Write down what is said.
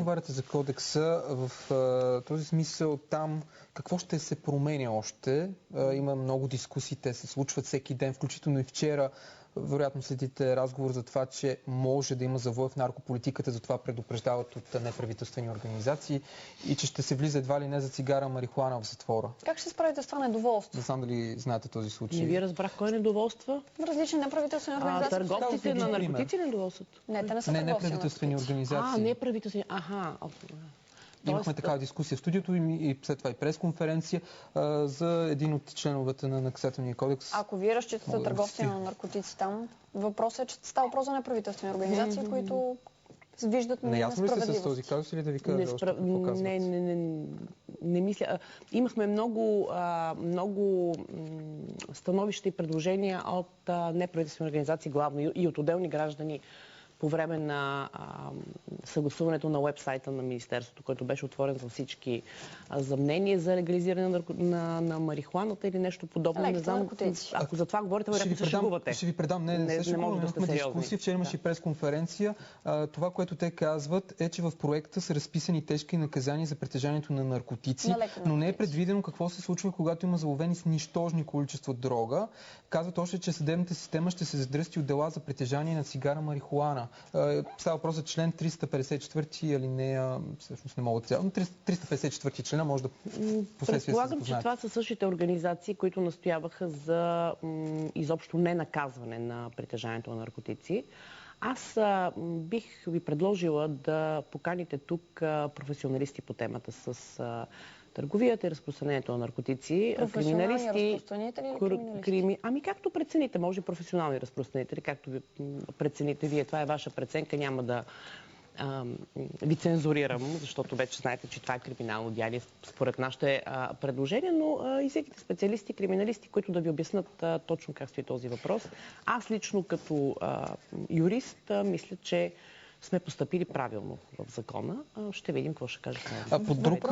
Говорите за кодекса, в този смисъл там какво ще се променя още? Има много дискусии, те се случват всеки ден, включително и вчера. Вероятно следите разговор за това, че може да има завой в наркополитиката, затова предупреждават от неправителствени организации и че ще се влиза едва ли не за цигара, марихуана в затвора. Как ще справите с това недоволство? Не знам дали знаете този случай. Не ви разбрах кой недоволства? Различни неправителствени организации. Търговците на наркотици недоволстват? Не, те не са неправителствени организации. Неправителствени. Имахме такава дискусия в студиото и след това и пресконференция за един от членовете на наказателния кодекс. Ако вие разчитате търговци на наркотици там, въпросът е, че става въпрос за неправителствени организации, които виждат несправедливост. Наясно ли сте с този казус или да ви кажа още какво казват? Не мисля. Имахме много становища и предложения от неправителствени организации, главно и от отделни граждани по време на съгласуването на уебсайта на Министерството, който беше отворен за всички, за мнение за легализиране на марихуаната или нещо подобно. Не знам, ако за това говорите, вероятно се шегувате. Ще ви предам. Не може да сте сериозни. Вчера имаше пресконференция. Това, което те казват, е, че в проекта са разписани тежки наказания за притежанието на наркотици, но не е предвидено какво се случва, когато има заловени с нищожни количества дрога. Казват още, че съдебната система ще се задръсти от дела за притежание на цигара, марихуана. Става въпрос за член 354 алинея, всъщност не мога цяло, но 354 члена може да последствие се Предполагам, че това са същите организации, които настояваха за изобщо ненаказване на притежанието на наркотици. Аз бих ви предложила да поканите тук професионалисти по темата с търговията и разпространението на наркотици, криминалисти, ами както прецените, може и професионални разпространители, както прецените вие, това е ваша преценка, няма да ви цензурирам, защото вече знаете, че това е криминално деяние според нашите предложения, но и всеки специалисти, криминалисти, които да ви обяснат точно как стои този въпрос. Аз лично като юрист мисля, че сме постъпили правилно в закона. Ще видим какво ще каже.